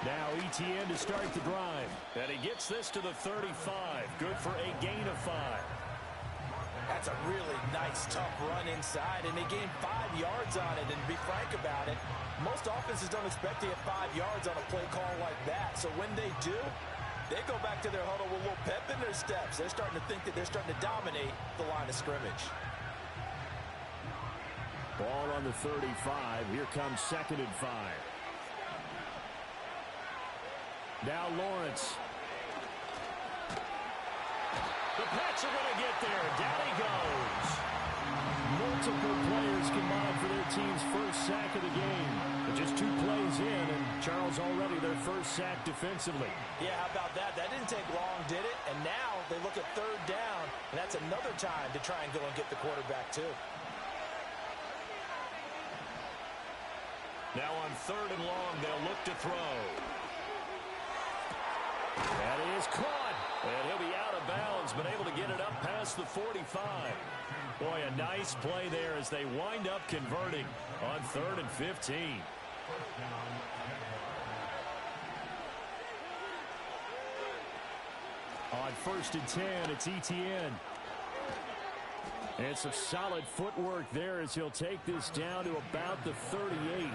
Now ETN to start the drive. And he gets this to the 35. Good for a gain of 5. That's a really nice, tough run inside, and they gained 5 yards on it. And to be frank about it, most offenses don't expect to get 5 yards on a play call like that. So when they do, they go back to their huddle with a little pep in their steps. They're starting to think that they're starting to dominate the line of scrimmage. Ball on the 35. Here comes 2nd and 5. Now Lawrence. The Pats are going to get there. Down he goes. Multiple players combined for their team's first sack of the game. But just 2 plays in, and Charles already their first sack defensively. Yeah, how about that? That didn't take long, did it? And now they look at 3rd down, and that's another time to try and go and get the quarterback too. Now on 3rd and long, they'll look to throw. That is caught. And he'll be out of bounds, but able to get it up past the 45. Boy, a nice play there as they wind up converting on 3rd and 15. On 1st and 10, it's ETN. And some solid footwork there as he'll take this down to about the 38.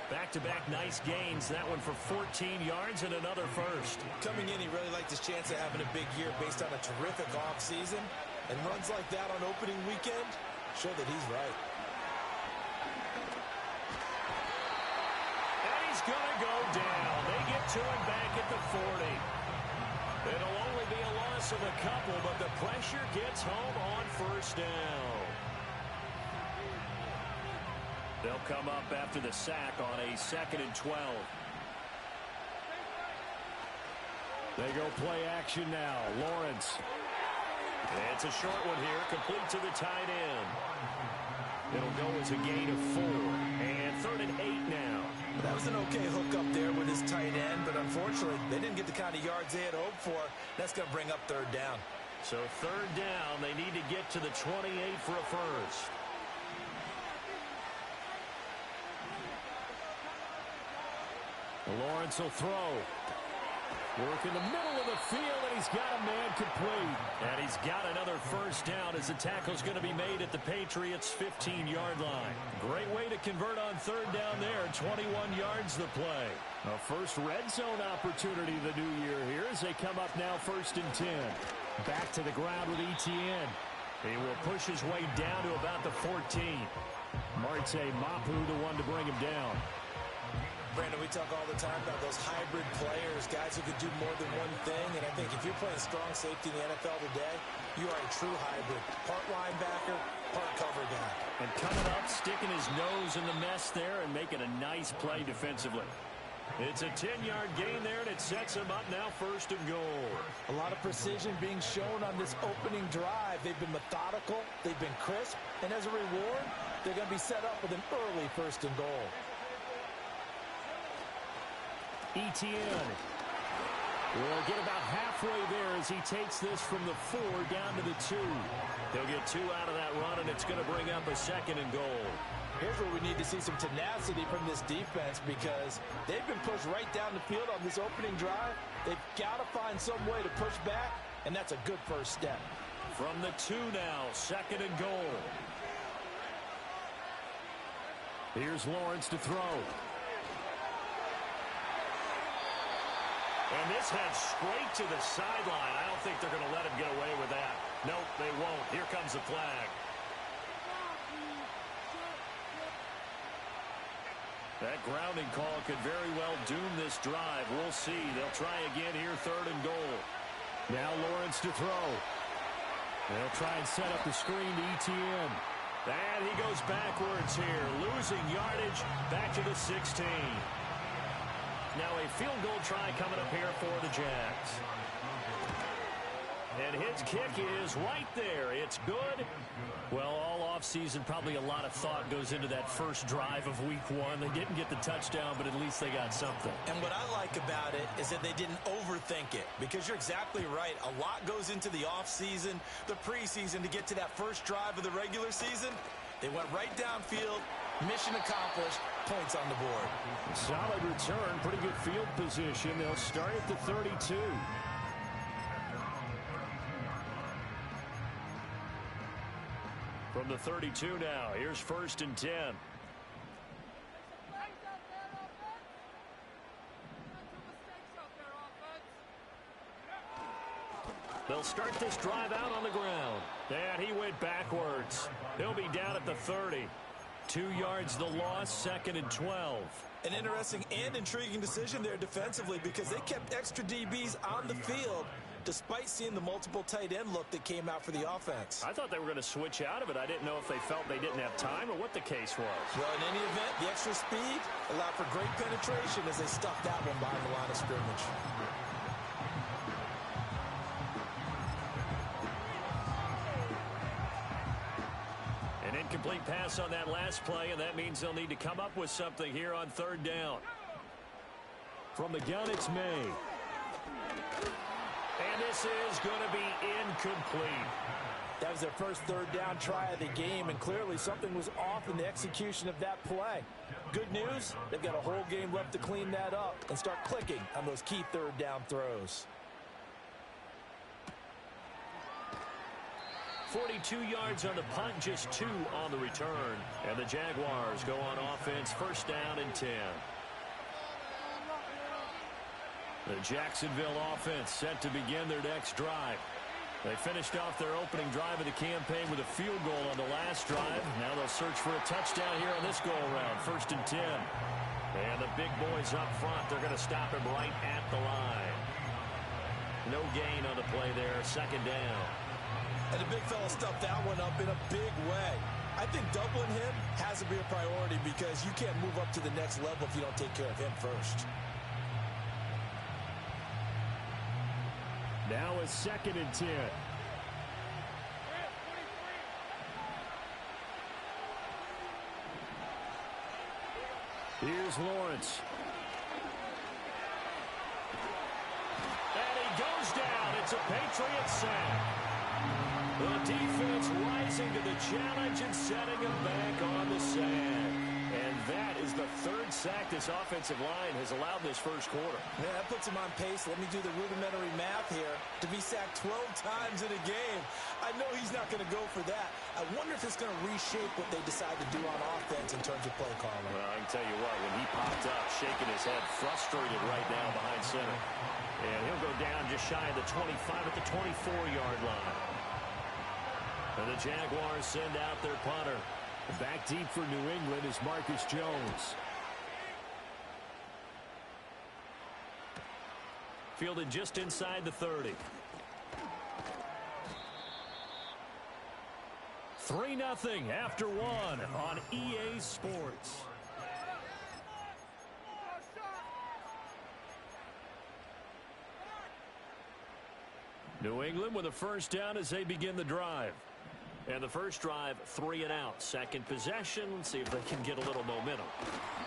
Back-to-back nice gains. That one for 14 yards and another first. Coming in, he really liked his chance of having a big year based on a terrific offseason. And runs like that on opening weekend show that he's right. And he's going to go down. They get to him back at the 40. It'll only be a loss of a couple, but the pressure gets home on 1st down. They'll come up after the sack on a 2nd and 12. They go play action now. Lawrence. It's a short one here, complete to the tight end. It'll go as a gain of 4. And 3rd and 8 now. That was an okay hook up there with his tight end, but unfortunately, they didn't get the kind of yards they had hoped for. That's going to bring up 3rd down. So 3rd down, they need to get to the 28 for a first. Lawrence will throw. Work in the middle of the field, and he's got a man complete. And he's got another first down as the tackle's going to be made at the Patriots' 15-yard line. Great way to convert on 3rd down there. 21 yards the play. A first red zone opportunity the new year here as they come up now 1st and 10. Back to the ground with ETN. He will push his way down to about the 14. Marte Mapu the one to bring him down. Brandon, we talk all the time about those hybrid players, guys who could do more than one thing. And I think if you're playing strong safety in the NFL today, you are a true hybrid. Part linebacker, part cover guy. And coming up, sticking his nose in the mess there and making a nice play defensively. It's a 10-yard gain there, and it sets him up now 1st and goal. A lot of precision being shown on this opening drive. They've been methodical. They've been crisp. And as a reward, they're going to be set up with an early 1st and goal. ETN will get about halfway there as he takes this from the 4 down to the 2. He'll get 2 out of that run, and it's going to bring up a 2nd and goal. Here's where we need to see some tenacity from this defense because they've been pushed right down the field on this opening drive. They've got to find some way to push back, and that's a good first step. From the 2 now, 2nd and goal. Here's Lawrence to throw. And this heads straight to the sideline. I don't think they're going to let him get away with that. Nope, they won't. Here comes the flag. That grounding call could very well doom this drive. We'll see. They'll try again here, 3rd and goal. Now Lawrence to throw. They'll try and set up the screen to ETN. And he goes backwards here, losing yardage back to the 16. Now a field goal try coming up here for the Jags. And his kick is right there. It's good. Well, all offseason, probably a lot of thought goes into that first drive of week 1. They didn't get the touchdown, but at least they got something. And what I like about it is that they didn't overthink it, because you're exactly right. A lot goes into the offseason, the preseason to get to that first drive of the regular season. They went right downfield, Mission accomplished. Points on the board. Solid return. Pretty good field position. They'll start at the 32. From the 32 now, here's 1st and 10. They'll start this drive out on the ground. And he went backwards. He'll be down at the 30. 2 yards the loss, 2nd and 12. An interesting and intriguing decision there defensively because they kept extra DBs on the field despite seeing the multiple tight end look that came out for the offense. I thought they were going to switch out of it. I didn't know if they felt they didn't have time or what the case was. Well, in any event, the extra speed allowed for great penetration as they stuffed that one behind the line of scrimmage. An incomplete pass on that last play, and that means they'll need to come up with something here on 3rd down. From the gun, it's May. And this is going to be incomplete. That was their first 3rd down try of the game, and clearly something was off in the execution of that play. Good news, they've got a whole game left to clean that up and start clicking on those key 3rd down throws. 42 yards on the punt, just 2 on the return. And the Jaguars go on offense, 1st down and 10. The Jacksonville offense set to begin their next drive. They finished off their opening drive of the campaign with a field goal on the last drive. Now they'll search for a touchdown here on this go-around, 1st and 10. And the big boys up front, they're going to stop him right at the line. No gain on the play there, 2nd down. And the big fella stuffed that one up in a big way. I think doubling him has to be a priority because you can't move up to the next level if you don't take care of him first. Now a 2nd and 10. Here's Lawrence. And he goes down. It's a Patriot sack. The defense rising to the challenge and setting him back on the sack. And that is the 3rd sack this offensive line has allowed this first quarter. Man, that puts him on pace. Let me do the rudimentary math here. To be sacked 12 times in a game, I know he's not going to go for that. I wonder if it's going to reshape what they decide to do on offense in terms of play calling. Well, I can tell you what, when he popped up, shaking his head, frustrated right now behind center. And he'll go down just shy of the 25 at the 24-yard line. And the Jaguars send out their punter. Back deep for New England is Marcus Jones. Fielded just inside the 30. 3-0 after 1 on EA Sports. New England with a 1st down as they begin the drive. And the first drive, 3 and out. Second possession, let's see if they can get a little momentum.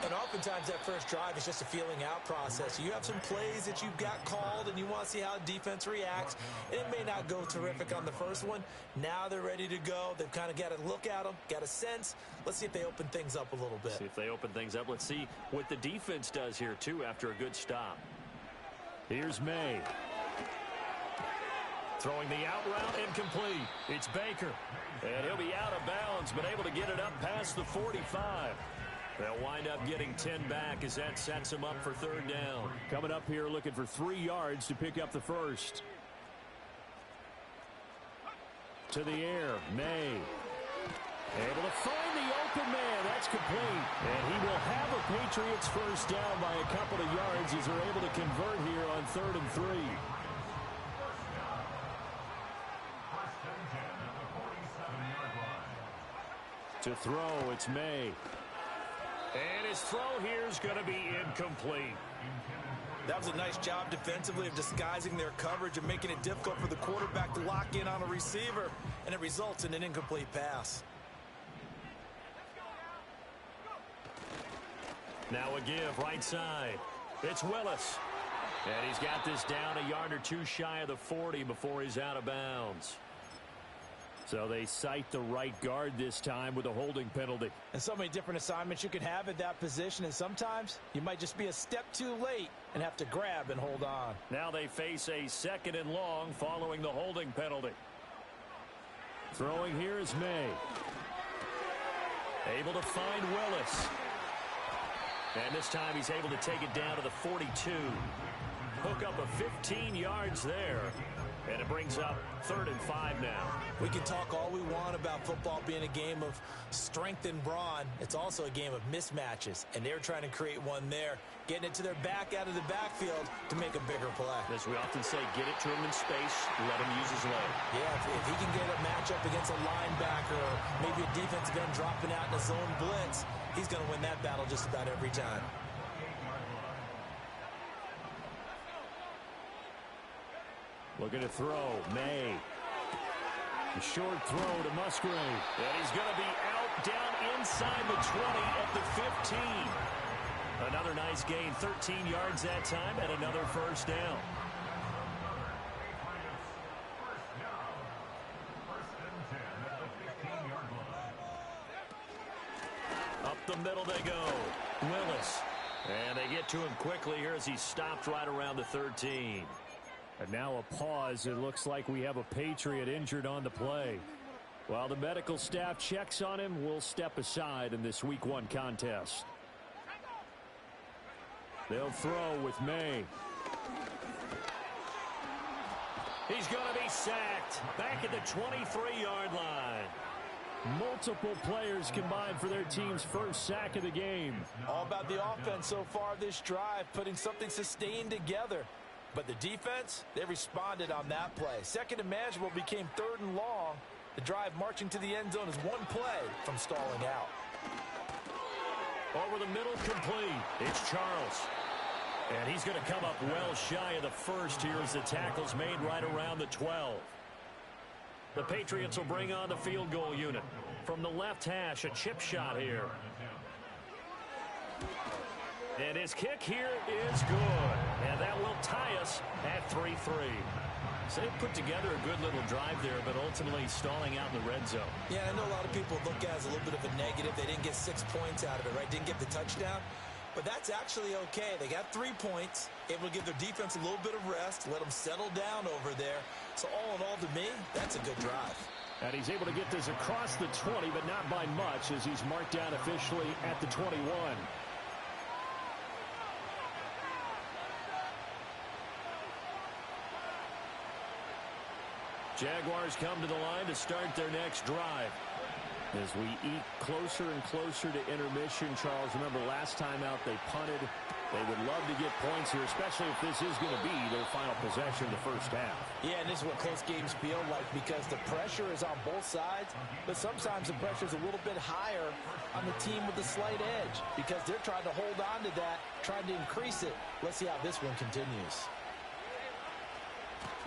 And oftentimes that first drive is just a feeling out process. You have some plays that you've got called and you want to see how the defense reacts. It may not go terrific on the first one. Now they're ready to go. They've kind of got to look at them, got a sense. Let's see if they open things up a little bit. See if they open things up. Let's see what the defense does here, too, after a good stop. Here's May. Throwing the out route, incomplete. It's Baker. And he'll be out of bounds, but able to get it up past the 45. They'll wind up getting 10 back as that sets him up for 3rd down. Coming up here looking for 3 yards to pick up the first. To the air, May. Able to find the open man. That's complete. And he will have a Patriots first down by a couple of yards as they're able to convert here on 3rd and 3. To throw, it's May. And his throw here is going to be incomplete. That was a nice job defensively of disguising their coverage and making it difficult for the quarterback to lock in on a receiver, and it results in an incomplete pass. Now a give right side. It's Willis. And he's got this down a yard or 2 shy of the 40 before he's out of bounds. So they cite the right guard this time with a holding penalty. And so many different assignments you could have at that position, and sometimes you might just be a step too late and have to grab and hold on. Now they face a 2nd and long following the holding penalty. Throwing here is May. Able to find Willis. And this time he's able to take it down to the 42. Hook up a 15 yards there. And it brings up 3rd and 5 now. We can talk all we want about football being a game of strength and brawn. It's also a game of mismatches, and they're trying to create one there, getting it to their back out of the backfield to make a bigger play. As we often say, get it to him in space, let him use his leg. Yeah, if he can get a matchup against a linebacker or maybe a defensive end dropping out in a zone blitz, he's going to win that battle just about every time. Looking to throw, May. A short throw to Musgrave. And he's going to be out down inside the 20 at the 15. Another nice gain, 13 yards that time, and another first down. Up the middle they go. Willis. And they get to him quickly here as he stopped right around the 13. And now a pause. It looks like we have a Patriot injured on the play. While the medical staff checks on him, we'll step aside in this Week 1 contest. They'll throw with May. He's going to be sacked. Back at the 23-yard line. Multiple players combined for their team's first sack of the game. All about the offense so far this drive, putting something sustained together. But the defense, they responded on that play. 2nd and manageable became 3rd and long. The drive marching to the end zone is one play from stalling out. Over the middle, complete. It's Charles. And he's going to come up well shy of the first here as the tackle's made right around the 12. The Patriots will bring on the field goal unit. From the left hash, a chip shot here. And his kick here is good. And that will tie us at 3-3. So they put together a good little drive there, but ultimately stalling out in the red zone. Yeah, I know a lot of people look at it as a little bit of a negative. They didn't get 6 points out of it, right? Didn't get the touchdown. But that's actually okay. They got 3 points, able to give their defense a little bit of rest, let them settle down over there. So all in all, to me, that's a good drive. And he's able to get this across the 20, but not by much as he's marked down officially at the 21. Jaguars come to the line to start their next drive. As we eat closer and closer to intermission, Charles, remember last time out they punted. They would love to get points here, especially if this is going to be their final possession the first half. Yeah, and this is what close games feel like because the pressure is on both sides, but sometimes the pressure is a little bit higher on the team with the slight edge because they're trying to hold on to that, trying to increase it. Let's see how this one continues.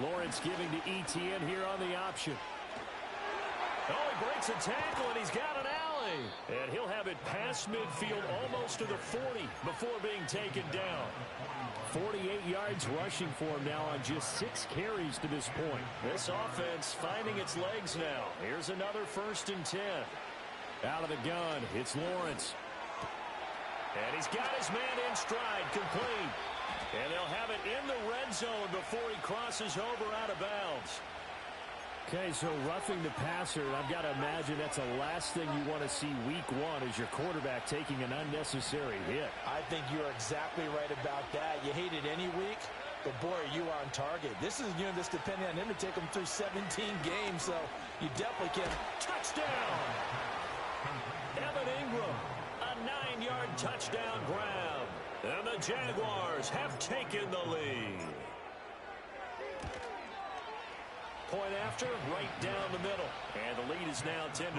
Lawrence giving to Etienne here on the option. Oh, he breaks a tackle, and he's got an alley. And he'll have it past midfield almost to the 40 before being taken down. 48 yards rushing for him now on just 6 carries to this point. This offense finding its legs now. Here's another 1st and 10. Out of the gun, it's Lawrence. And he's got his man in stride, complete. And they'll have it in the red zone before he crosses over out of bounds. Okay, so roughing the passer, I've got to imagine that's the last thing you want to see week 1 as your quarterback taking an unnecessary hit. I think you're exactly right about that. You hate it any week, but boy, are you on target. This is a unit that's depending on him to take them through 17 games, so you definitely can. Touchdown! Evan Ingram, a 9-yard touchdown grab. And the Jaguars have taken the lead. Point after, right down the middle. And the lead is now 10-3.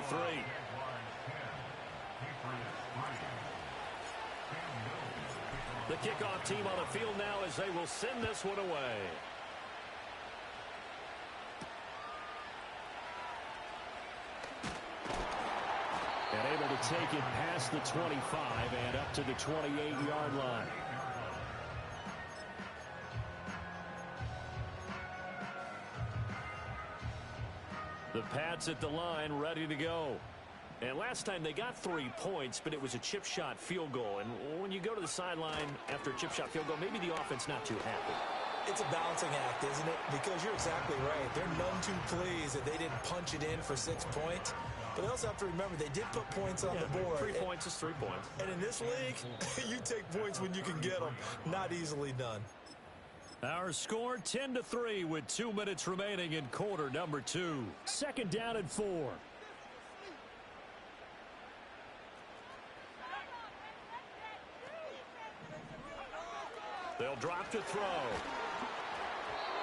The kickoff team on the field now as they will send this one away. And able to take it past the 25 and up to the 28-yard line. The Pats at the line, ready to go. And last time they got 3 points, but it was a chip shot field goal. And when you go to the sideline after a chip shot field goal, maybe the offense not too happy. It's a balancing act, isn't it? Because you're exactly right. They're none too pleased that they didn't punch it in for 6 points. But they also have to remember they did put points on the board. 3 points is 3 points. And in this league, you take points when you can get them. Not easily done. Our score 10-3 with 2 minutes remaining in quarter number 2. Second down and 4. They'll drop to throw.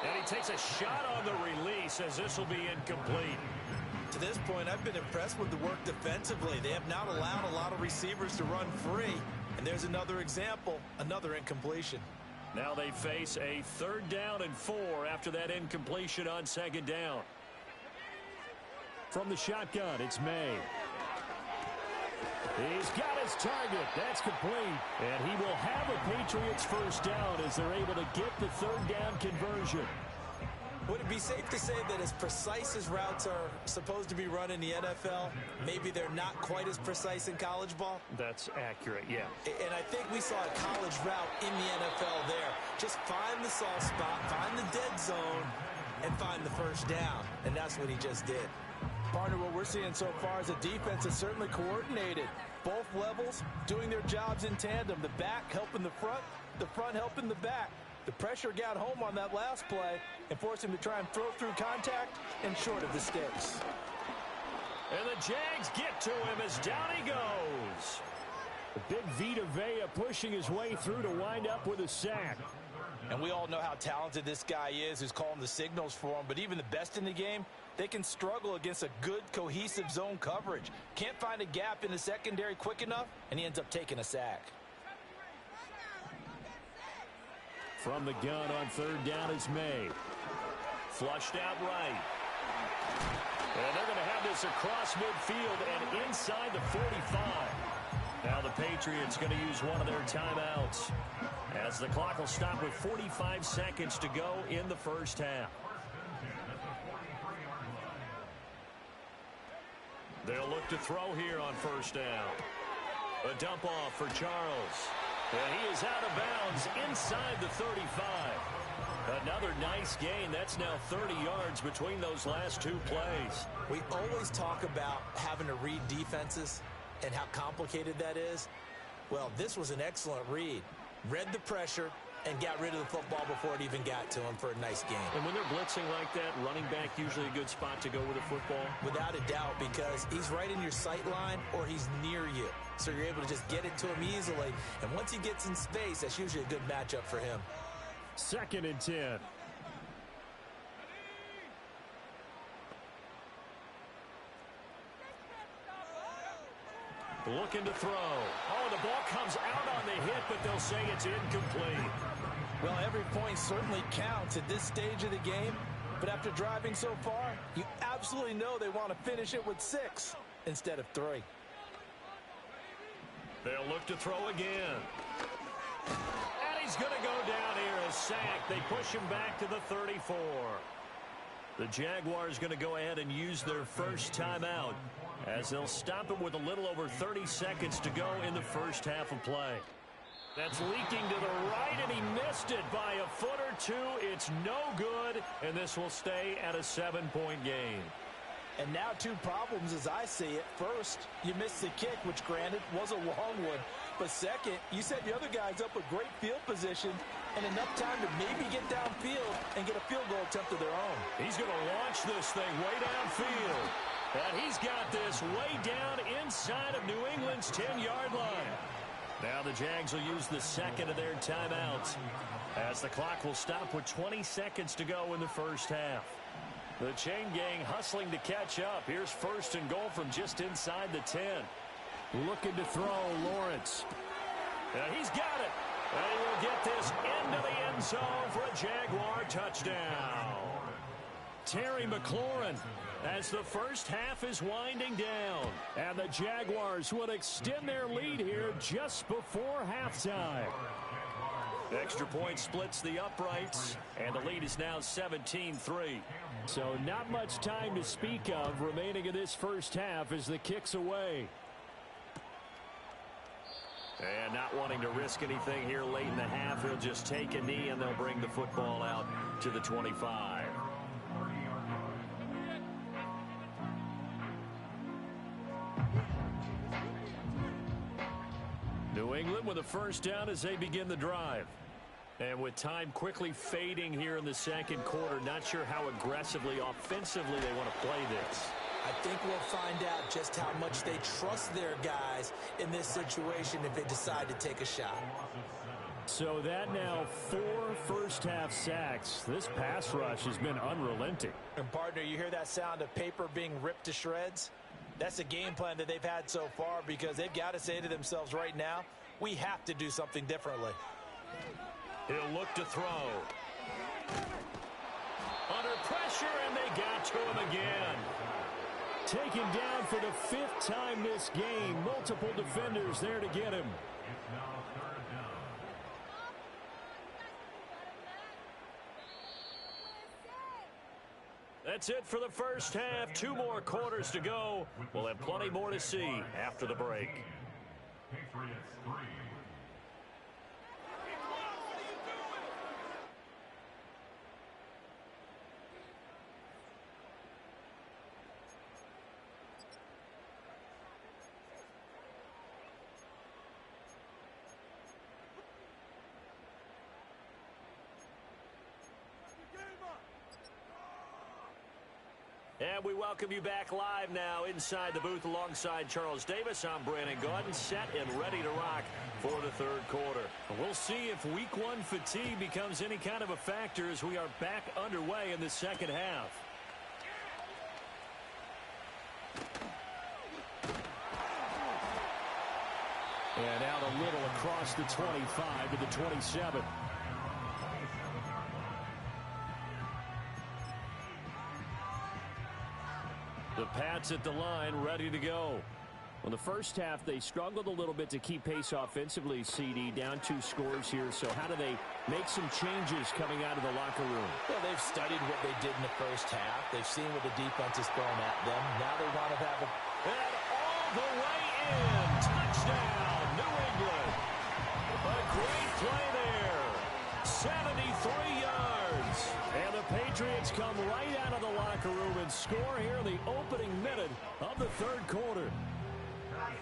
And he takes a shot on the release as this will be incomplete. To this point, I've been impressed with the work defensively. They have not allowed a lot of receivers to run free. And there's another example, another incompletion. Now they face a 3rd down and 4 after that incompletion on 2nd down. From the shotgun, it's May. He's got his target. That's complete. And he will have a Patriots first down as they're able to get the 3rd down conversion. Would it be safe to say that as precise as routes are supposed to be run in the NFL, maybe they're not quite as precise in college ball? That's accurate, yeah. And I think we saw a college route in the NFL there. Just find the soft spot, find the dead zone, and find the first down. And that's what he just did. Partner, what we're seeing so far is a defense that's certainly coordinated. Both levels doing their jobs in tandem. The back helping the front helping the back. The pressure got home on that last play and forced him to try and throw through contact and short of the sticks. And the Jags get to him as down he goes. The big Vita Vea pushing his way through to wind up with a sack. And we all know how talented this guy is who's calling the signals for him. But even the best in the game, they can struggle against a good, cohesive zone coverage. Can't find a gap in the secondary quick enough, and he ends up taking a sack. From the gun on 3rd down is May. Flushed out right. And they're going to have this across midfield and inside the 45. Now the Patriots going to use one of their timeouts as the clock will stop with 45 seconds to go in the first half. They'll look to throw here on 1st down. A dump off for Charles. And he is out of bounds inside the 35. Another nice gain. That's now 30 yards between those last 2 plays. We always talk about having to read defenses and how complicated that is. Well, this was an excellent read. Read the pressure and got rid of the football before it even got to him for a nice game. And when they're blitzing like that, running back usually a good spot to go with a football? Without a doubt, because he's right in your sight line or he's near you. So you're able to just get it to him easily. And once he gets in space, that's usually a good matchup for him. 2nd and 10. Looking to throw. Oh, the ball comes out on the hit, but they'll say it's incomplete. Well, every point certainly counts at this stage of the game. But after driving so far, you absolutely know they want to finish it with 6 instead of 3. They'll look to throw again. And he's going to go down here as sacked. They push him back to the 34. The Jaguars going to go ahead and use their first timeout as they'll stop him with a little over 30 seconds to go in the first half of play. That's leaking to the right, and he missed it by a foot or 2. It's no good, and this will stay at a 7-point game. And now 2 problems as I see it. First, you missed the kick, which granted was a long one. But second, you set the other guys up with great field position and enough time to maybe get downfield and get a field goal attempt of their own. He's going to launch this thing way downfield. And he's got this way down inside of New England's 10-yard line. Now the Jags will use the 2nd of their timeouts as the clock will stop with 20 seconds to go in the first half. The chain gang hustling to catch up. Here's 1st and goal from just inside the 10. Looking to throw, Lawrence. And he's got it. And he will get this into the end zone for a Jaguar touchdown. Terry McLaurin as the first half is winding down. And the Jaguars would extend their lead here just before halftime. Extra point splits the uprights, and the lead is now 17-3. So not much time to speak of remaining in this first half as the kick's away. And not wanting to risk anything here late in the half, he'll just take a knee and they'll bring the football out to the 25. New England with a first down as they begin the drive. And with time quickly fading here in the second quarter, not sure how aggressively, offensively they want to play this. I think we'll find out just how much they trust their guys in this situation if they decide to take a shot. So that now 4 first-half sacks. This pass rush has been unrelenting. And, partner, you hear that sound of paper being ripped to shreds? That's a game plan that they've had so far because they've got to say to themselves right now, we have to do something differently. He'll look to throw. Under pressure, and they got to him again. Taken down for the 5th time this game. Multiple defenders there to get him. That's it for the first half. 2 more quarters to go. We'll have plenty more to see after the break. Patriots 3. And we welcome you back live now inside the booth alongside Charles Davis. I'm Brandon Gaudin, set and ready to rock for the third quarter. We'll see if week 1 fatigue becomes any kind of a factor as we are back underway in the second half. And out a little across the 25 to the 27. The Pats at the line, ready to go. Well, the first half, they struggled a little bit to keep pace offensively, CD. Down 2 scores here. So how do they make some changes coming out of the locker room? Well, they've studied what they did in the first half. They've seen what the defense has thrown at them. Now they want to have a... And all the way in. Touchdown, New England. A great play there. 73 yards. And the Patriots come right out of the locker room and score here in the opening minute of the third quarter.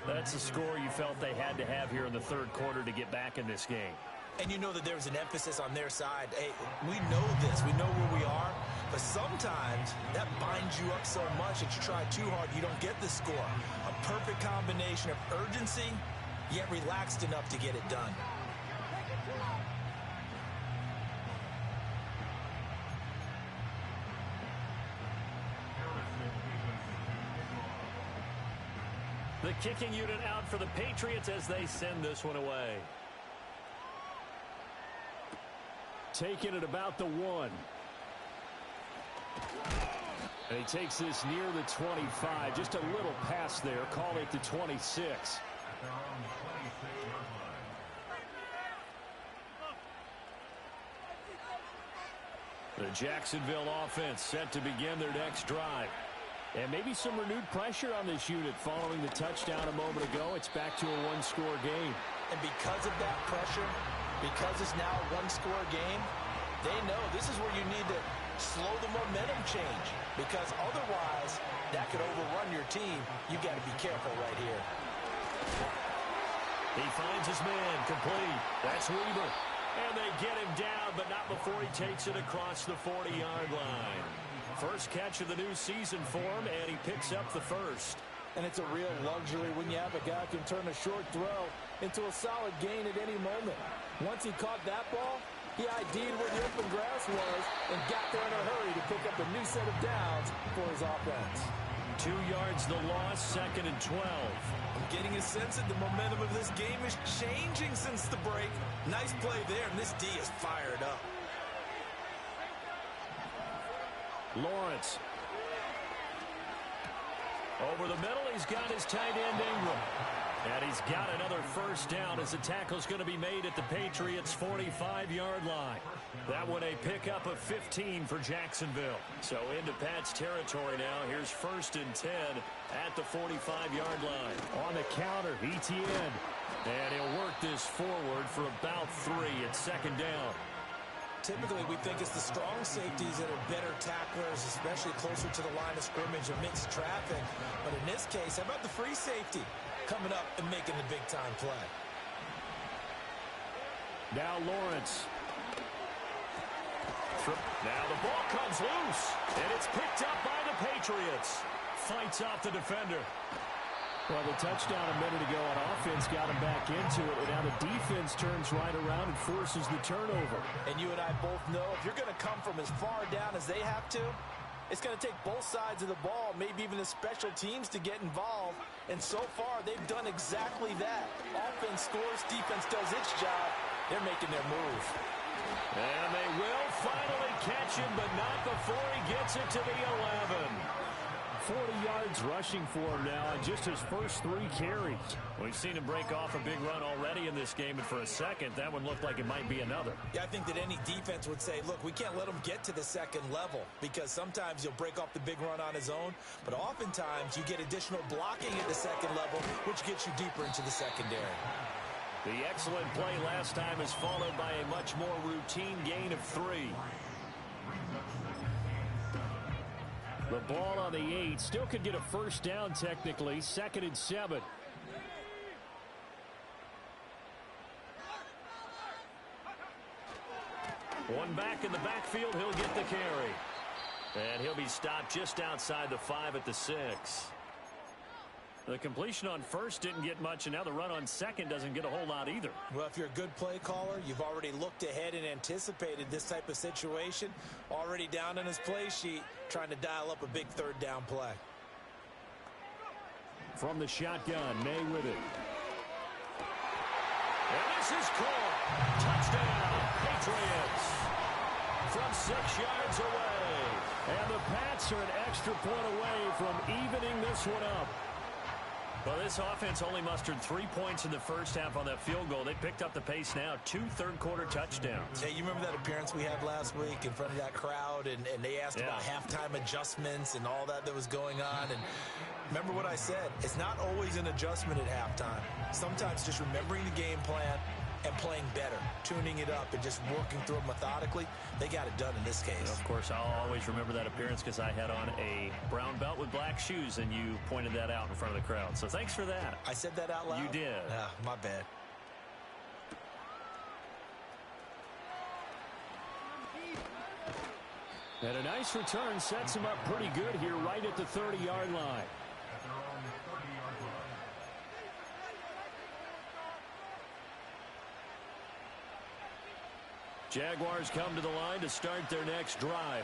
That's the score you felt they had to have here in the third quarter to get back in this game. And you know that there's an emphasis on their side. Hey, we know this. We know where we are. But sometimes that binds you up so much that you try too hard, you don't get the score. A perfect combination of urgency, yet relaxed enough to get it done. The kicking unit out for the Patriots as they send this one away. Taking it about the 1. And he takes this near the 25. Just a little pass there. Call it the 26. The Jacksonville offense set to begin their next drive. And maybe some renewed pressure on this unit following the touchdown a moment ago. It's back to a 1-score game. And because of that pressure, because it's now a 1-score game, they know this is where you need to slow the momentum change. Because otherwise, that could overrun your team. You've got to be careful right here. He finds his man complete. That's Weaver. And they get him down, but not before he takes it across the 40-yard line. First catch of the new season for him, and he picks up the first. And it's a real luxury when you have a guy who can turn a short throw into a solid gain at any moment. Once he caught that ball, he ID'd where the open grass was and got there in a hurry to pick up a new set of downs for his offense. 2 yards the loss, 2nd and 12. I'm getting a sense that the momentum of this game is changing since the break. Nice play there, and this D is fired up. Lawrence. Over the middle, he's got his tight end Ingram. And he's got another first down as the tackle's going to be made at the Patriots' 45-yard line. That one a pickup of 15 for Jacksonville. So into Pat's territory now. Here's 1st and 10 at the 45-yard line. On the counter, Etienne. And he'll work this forward for about 3 at 2nd down. Typically, we think it's the strong safeties that are better tacklers, especially closer to the line of scrimmage amidst traffic. But in this case, how about the free safety coming up and making the big-time play? Now Lawrence. Now the ball comes loose, and it's picked up by the Patriots. Fights off the defender. Well, the touchdown a minute ago on offense got him back into it, and now the defense turns right around and forces the turnover. And you and I both know if you're going to come from as far down as they have to, it's going to take both sides of the ball, maybe even the special teams, to get involved. And so far, they've done exactly that. Offense scores, defense does its job. They're making their move. And they will finally catch him, but not before he gets it to the 11. 40 yards rushing for him now in just his first 3 carries. We've seen him break off a big run already in this game, and for a second, that one looked like it might be another. Yeah, I think that any defense would say, look, we can't let him get to the second level, because sometimes he'll break off the big run on his own, but oftentimes you get additional blocking at the second level, which gets you deeper into the secondary. The excellent play last time is followed by a much more routine gain of 3. The ball on the 8. Still could get a first down technically. 2nd and 7. One back in the backfield. He'll get the carry. And he'll be stopped just outside the 5 at the 6. The completion on 1st didn't get much, and now the run on 2nd doesn't get a whole lot either. Well, if you're a good play caller, you've already looked ahead and anticipated this type of situation. Already down on his play sheet, trying to dial up a big 3rd down play. From the shotgun, May with it. And this is caught. Touchdown, Patriots. From 6 yards away. And the Pats are an extra point away from evening this one up. Well, this offense only mustered 3 points in the first half on that field goal. They picked up the pace now. 2 third-quarter touchdowns. Hey, you remember that appearance we had last week in front of that crowd, and they asked about halftime adjustments and all that was going on. And remember what I said. It's not always an adjustment at halftime. Sometimes just remembering the game plan and playing better, tuning it up and just working through it methodically. They got it done in this case. Of course, I'll always remember that appearance because I had on a brown belt with black shoes, and you pointed that out in front of the crowd. So thanks for that. I said that out loud? You did. My bad. And a nice return sets him up pretty good here right at the 30-yard line. Jaguars come to the line to start their next drive.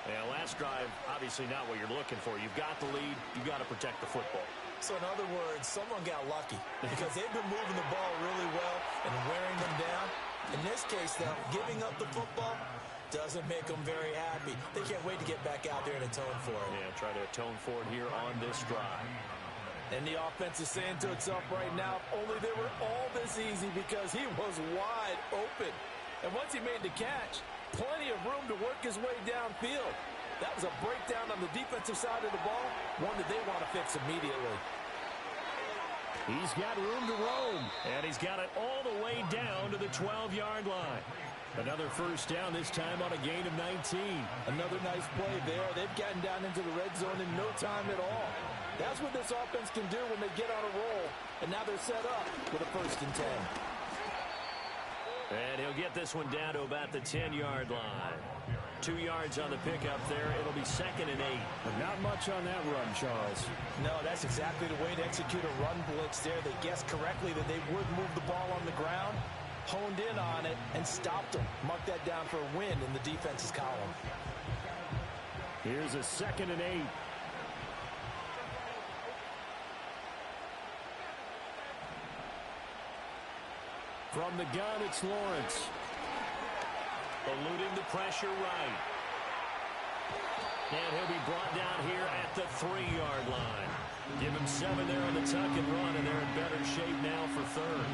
Yeah, last drive, obviously not what you're looking for. You've got the lead. You've got to protect the football. So in other words, someone got lucky because they've been moving the ball really well and wearing them down. In this case, though, giving up the football doesn't make them very happy. They can't wait to get back out there and atone for it. Yeah, try to atone for it here on this drive. And the offense is saying to itself right now, only they were all this easy because he was wide open. And once he made the catch, plenty of room to work his way downfield. That was a breakdown on the defensive side of the ball, one that they want to fix immediately. He's got room to roam, and he's got it all the way down to the 12-yard line. Another first down, this time on a gain of 19. Another nice play there. They've gotten down into the red zone in no time at all. That's what this offense can do when they get on a roll, and now they're set up with a 1st and 10. And he'll get this one down to about the 10-yard line. 2 yards on the pickup there. It'll be 2nd and 8. But not much on that run, Charles. No, that's exactly the way to execute a run blitz there. They guessed correctly that they would move the ball on the ground, honed in on it, and stopped them. Mark that down for a win in the defense's column. Here's a 2nd and 8. From the gun, it's Lawrence. Eluding the pressure right. And he'll be brought down here at the 3-yard line. Give him 7 there on the tuck and run, and they're in better shape now for third.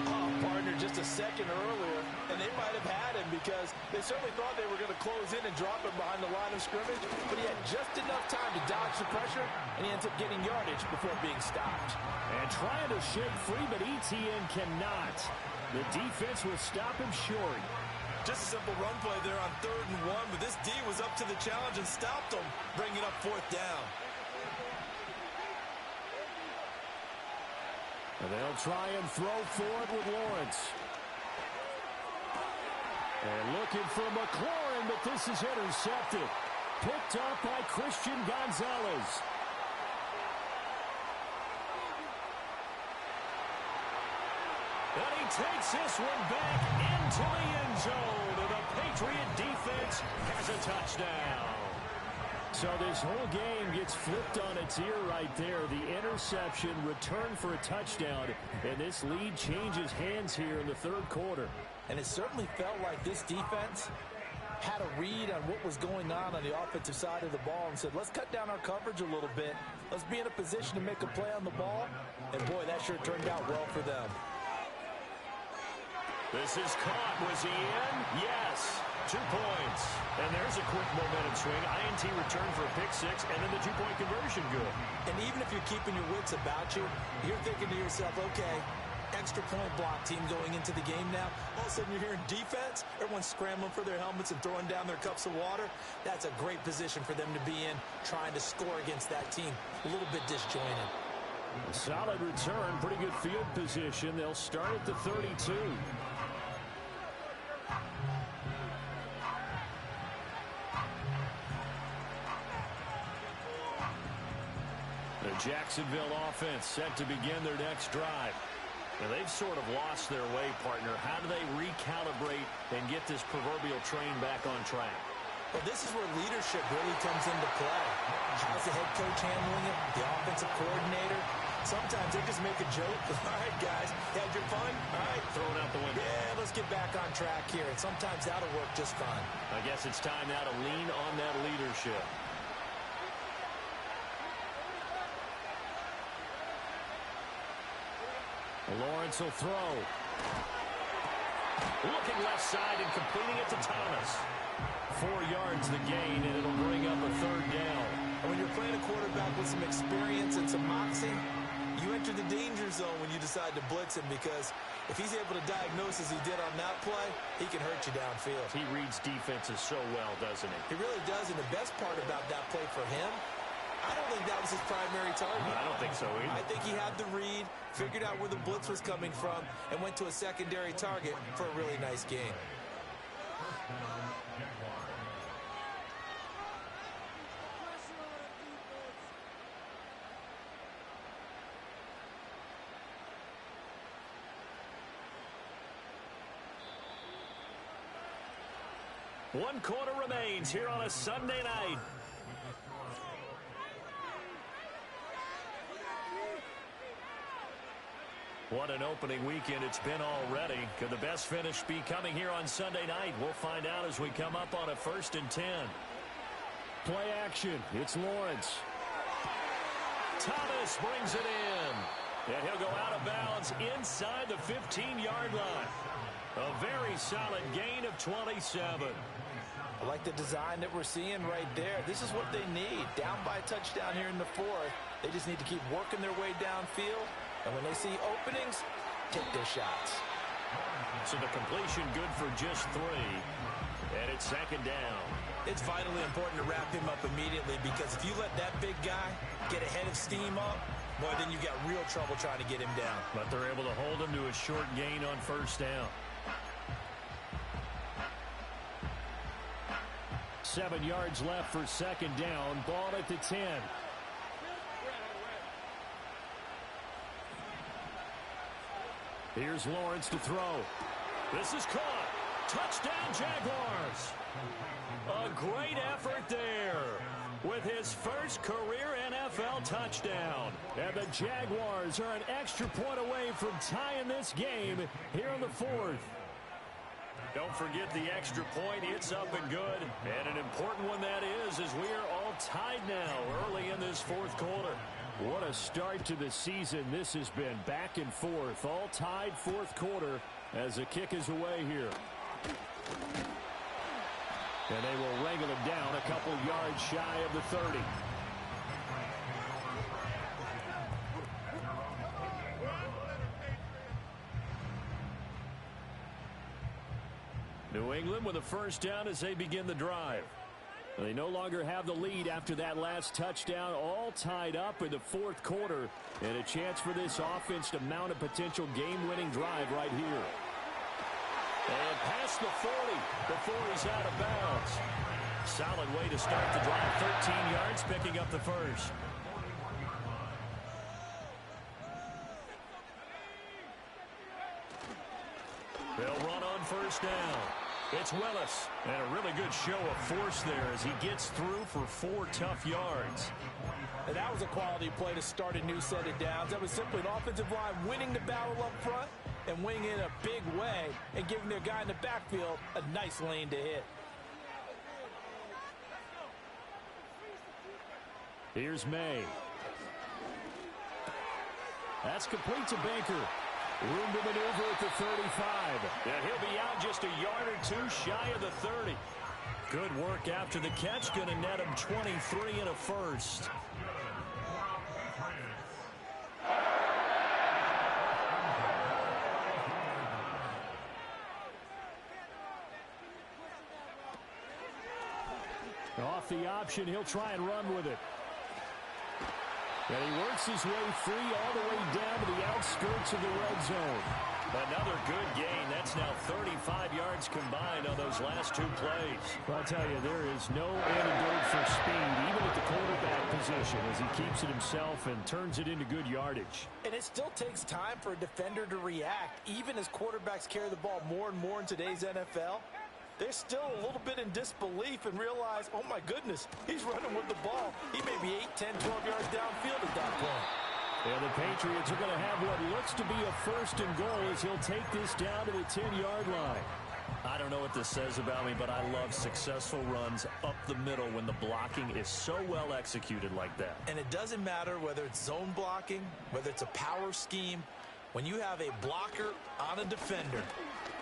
Oh, partner, just a second earlier, and they might have had him because they certainly thought they were going to close in and drop him behind the line of scrimmage, but he had just enough time to dodge the pressure, and he ends up getting yardage before being stopped. And trying to shake free, but Etienne cannot. The defense will stop him short. Just a simple run play there on 3rd and 1, but this D was up to the challenge and stopped him, bringing up 4th down. And they'll try and throw forward with Lawrence. And looking for McLaurin, but this is intercepted. Picked up by Christian Gonzalez. And he takes this one back into the end zone. And the Patriot defense has a touchdown. So this whole game gets flipped on its ear right there. The interception, return for a touchdown, and this lead changes hands here in the 3rd quarter. And it certainly felt like this defense had a read on what was going on the offensive side of the ball and said, let's cut down our coverage a little bit. Let's be in a position to make a play on the ball. And, boy, that sure turned out well for them. This is caught. Was he in? Yes. 2 points. And there's a quick momentum swing. INT return for a pick 6, and then the 2-point conversion good. And even if you're keeping your wits about you, you're thinking to yourself, okay, extra point block team going into the game now. All of a sudden you're hearing defense. Everyone's scrambling for their helmets and throwing down their cups of water. That's a great position for them to be in, trying to score against that team. A little bit disjointed. Solid return. Pretty good field position. They'll start at the 32. The Jacksonville offense set to begin their next drive. Now they've sort of lost their way, partner. How do they recalibrate and get this proverbial train back on track? Well, this is where leadership really comes into play. How's the head coach handling it? The offensive coordinator? Sometimes they just make a joke. All right, guys, had your fun? All right. Throwing out the window. Yeah, let's get back on track here. And sometimes that'll work just fine. I guess it's time now to lean on that leadership. Lawrence will throw. Looking left side and completing it to Thomas. 4 yards the gain, and it'll bring up a 3rd down. And when you're playing a quarterback with some experience and some moxie, you enter the danger zone when you decide to blitz him, because if he's able to diagnose as he did on that play, he can hurt you downfield. He reads defenses so well, doesn't he? He really does, and the best part about that play for him, I don't think that was his primary target. I don't think so either. I think he had the read, figured out where the blitz was coming from, and went to a secondary target for a really nice game. One quarter remains here on a Sunday night. What an opening weekend it's been already. Could the best finish be coming here on Sunday night? We'll find out as we come up on a 1st and 10. Play action. It's Lawrence. Thomas brings it in. And he'll go out of bounds inside the 15-yard line. A very solid gain of 27. I like the design that we're seeing right there. This is what they need. Down by a touchdown here in the 4th. They just need to keep working their way downfield. And when they see openings, take their shots. So the completion good for just 3. And it's 2nd down. It's vitally important to wrap him up immediately, because if you let that big guy get a head of steam up, boy, then you got real trouble trying to get him down. But they're able to hold him to a short gain on 1st down. 7 yards left for 2nd down. Ball at the 10. Here's Lawrence to throw. This is caught. Touchdown, Jaguars. A great effort there with his first career NFL touchdown. And the Jaguars are an extra point away from tying this game here in the 4th. Don't forget the extra point. It's up and good. And an important one that is, as we are all tied now early in this 4th quarter. What a start to the season this has been. Back and forth, all tied fourth quarter as the kick is away here. And they will wrangle him down a couple yards shy of the 30. New England with a first down as they begin the drive. They no longer have the lead after that last touchdown, all tied up in the fourth quarter, and a chance for this offense to mount a potential game-winning drive right here. And past the 40 before he's out of bounds. Solid way to start the drive, 13 yards, picking up the first. They'll run on first down. It's Willis, and a really good show of force there as he gets through for 4 tough yards. And that was a quality play to start a new set of downs. That was simply an offensive line winning the battle up front and winning in a big way and giving their guy in the backfield a nice lane to hit. Here's May. That's complete to Baker. Room to maneuver at the 35. And he'll be out just a yard or two shy of the 30. Good work after the catch. Going to net him 23 and a first. Off the option, he'll try and run with it. And he works his way free all the way down to the outskirts of the red zone. Another good gain. That's now 35 yards combined on those last 2 plays. Well, I'll tell you, there is no antidote for speed, even at the quarterback position, as he keeps it himself and turns it into good yardage. And it still takes time for a defender to react, even as quarterbacks carry the ball more and more in today's NFL. They're still a little bit in disbelief and realize, oh, my goodness, he's running with the ball. He may be 8, 10, 12 yards downfield at that point. And the Patriots are going to have what looks to be a first and goal as he'll take this down to the 10-yard line. I don't know what this says about me, but I love successful runs up the middle when the blocking is so well executed like that. And it doesn't matter whether it's zone blocking, whether it's a power scheme. When you have a blocker on a defender,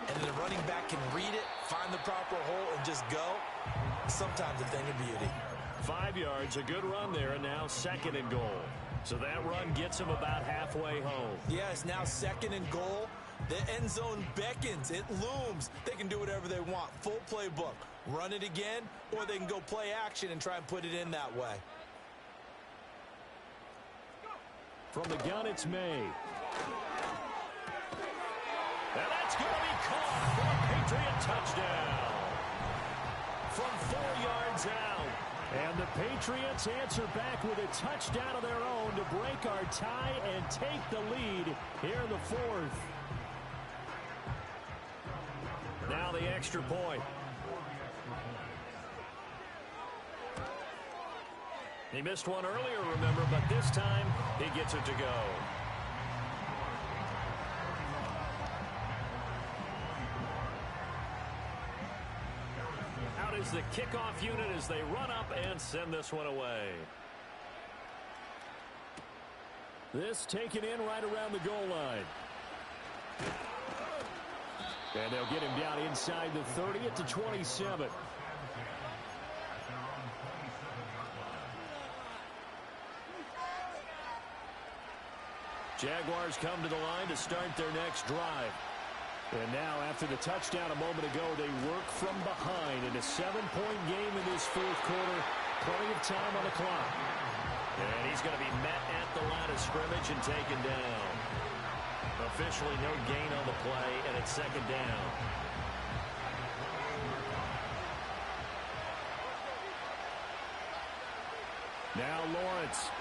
and the running back can read it, find the proper hole, and just go, sometimes a thing of beauty. 5 yards, a good run there, and now second and goal. So that run gets him about halfway home. Yeah, it's now second and goal. The end zone beckons. It looms. They can do whatever they want. Full playbook. Run it again, or they can go play action and try and put it in that way. From the gun, it's May. And that's going to be caught for a Patriot touchdown. From 4 yards out. And the Patriots answer back with a touchdown of their own to break our tie and take the lead here in the fourth. Now the extra point. He missed one earlier, remember, but this time he gets it to go. Is the kickoff unit as they run up and send this one away. This taken in right around the goal line. And they'll get him down inside the 30 at the 27. Jaguars come to the line to start their next drive. And now, after the touchdown a moment ago, they work from behind in a 7-point game in this fourth quarter. Plenty of time on the clock. And he's going to be met at the line of scrimmage and taken down. Officially no gain on the play, and it's second down. Now Lawrence.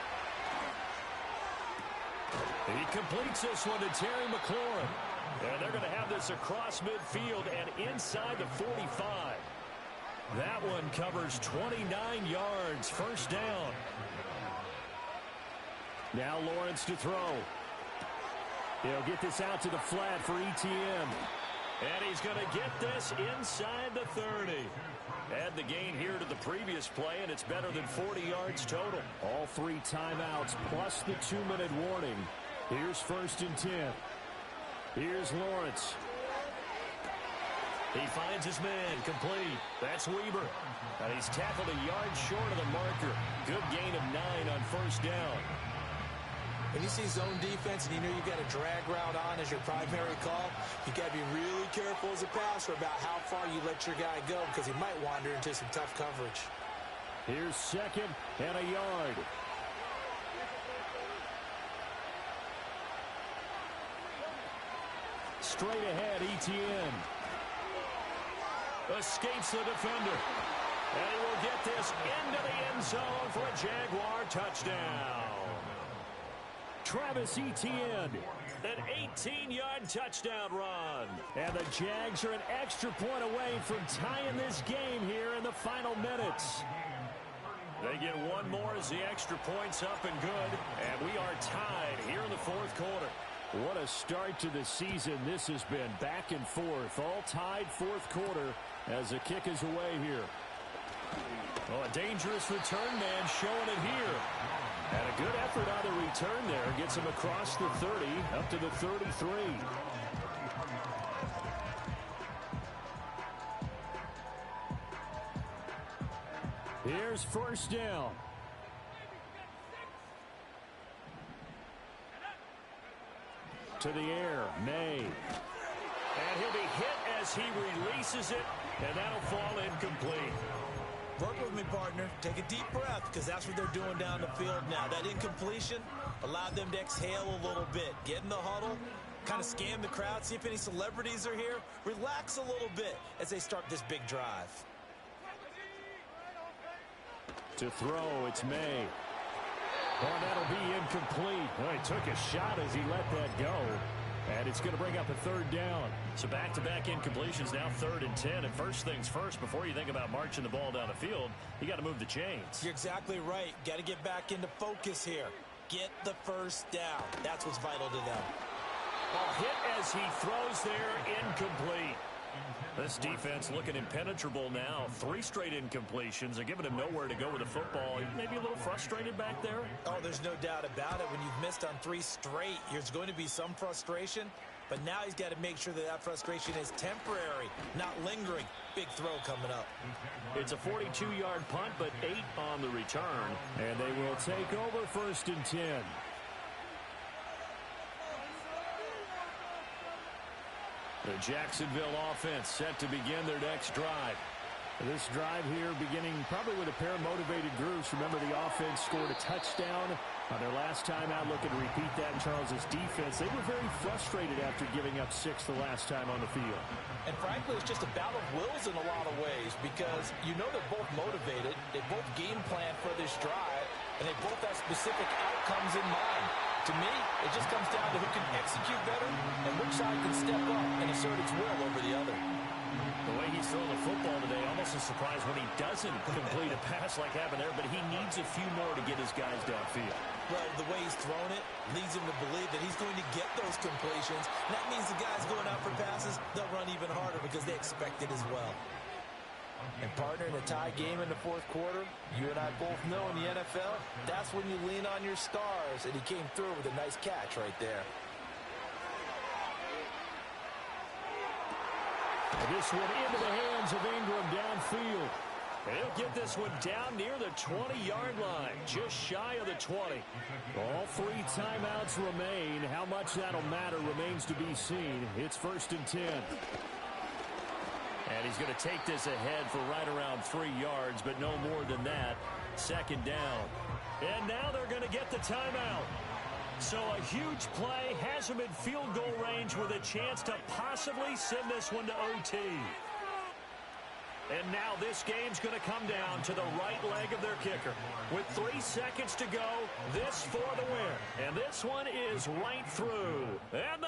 He completes this one to Terry McLaurin. And they're going to have this across midfield and inside the 45. That one covers 29 yards. First down. Now Lawrence to throw. He'll get this out to the flat for ETN. And he's going to get this inside the 30. Add the gain here to the previous play, and it's better than 40 yards total. All 3 timeouts plus the 2-minute warning. Here's 1st and 10. Here's Lawrence. He finds his man, complete. That's Weber. And he's tackled a yard short of the marker. Good gain of 9 on 1st down. When you see zone defense and you know you've got a drag route on as your primary call, you got to be really careful as a passer about how far you let your guy go because he might wander into some tough coverage. Here's 2nd and a yard. Straight ahead, Etienne. Escapes the defender. And he will get this into the end zone for a Jaguar touchdown. Travis Etienne, an 18-yard touchdown run. And the Jags are an extra point away from tying this game here in the final minutes. They get one more as the extra point's up and good. And we are tied here in the 4th quarter. What a start to the season this has been. Back and forth, all tied 4th quarter as the kick is away here. Oh, a dangerous return man showing it here. And a good effort on the return there. Gets him across the 30, up to the 33. Here's 1st down. To the air, May. And he'll be hit as he releases it, and that'll fall incomplete. Work with me, partner. Take a deep breath because that's what they're doing down the field now. That incompletion allowed them to exhale a little bit. Get in the huddle, kind of scan the crowd, see if any celebrities are here. Relax a little bit as they start this big drive. To throw, it's May. Oh, that'll be incomplete. Oh, he took a shot as he let that go. And it's going to bring up a 3rd down. So back-to-back incompletions, now 3rd and 10. And first things first, before you think about marching the ball down the field, you got to move the chains. You're exactly right. Got to get back into focus here. Get the 1st down. That's what's vital to them. Ball hit as he throws there, incomplete. This defense looking impenetrable now. 3 straight incompletions. They're giving him nowhere to go with the football. Maybe a little frustrated back there. Oh, there's no doubt about it. When you've missed on 3 straight, there's going to be some frustration. But now he's got to make sure that that frustration is temporary, not lingering. Big throw coming up. It's a 42-yard punt, but 8 on the return. And they will take over 1st and 10. The Jacksonville offense set to begin their next drive. This drive here beginning probably with a pair of motivated groups. Remember, the offense scored a touchdown on their last time out. Looking to repeat that in Charles's defense. They were very frustrated after giving up 6 the last time on the field. And frankly, it's just a battle of wills in a lot of ways because you know they're both motivated. They both game plan for this drive, and they both have specific outcomes in mind. To me, it just comes down to who can execute better and which side can step up and assert its will over the other. The way he's throwing the football today, almost a surprise when he doesn't complete a pass like happened there, but he needs a few more to get his guys downfield. Well, the way he's thrown it leads him to believe that he's going to get those completions. And that means the guys going out for passes, they'll run even harder because they expect it as well. And partner, in a tie game in the 4th quarter, you and I both know in the NFL, that's when you lean on your stars. And he came through with a nice catch right there. And this one into the hands of Ingram downfield. And he'll get this one down near the 20-yard line, just shy of the 20. All 3 timeouts remain. How much that'll matter remains to be seen. It's 1st and 10. And he's going to take this ahead for right around 3 yards, but no more than that. 2nd down. And now they're going to get the timeout. So a huge play has him in field goal range with a chance to possibly send this one to OT. And now this game's going to come down to the right leg of their kicker. With 3 seconds to go, this for the win. And this one is right through. And the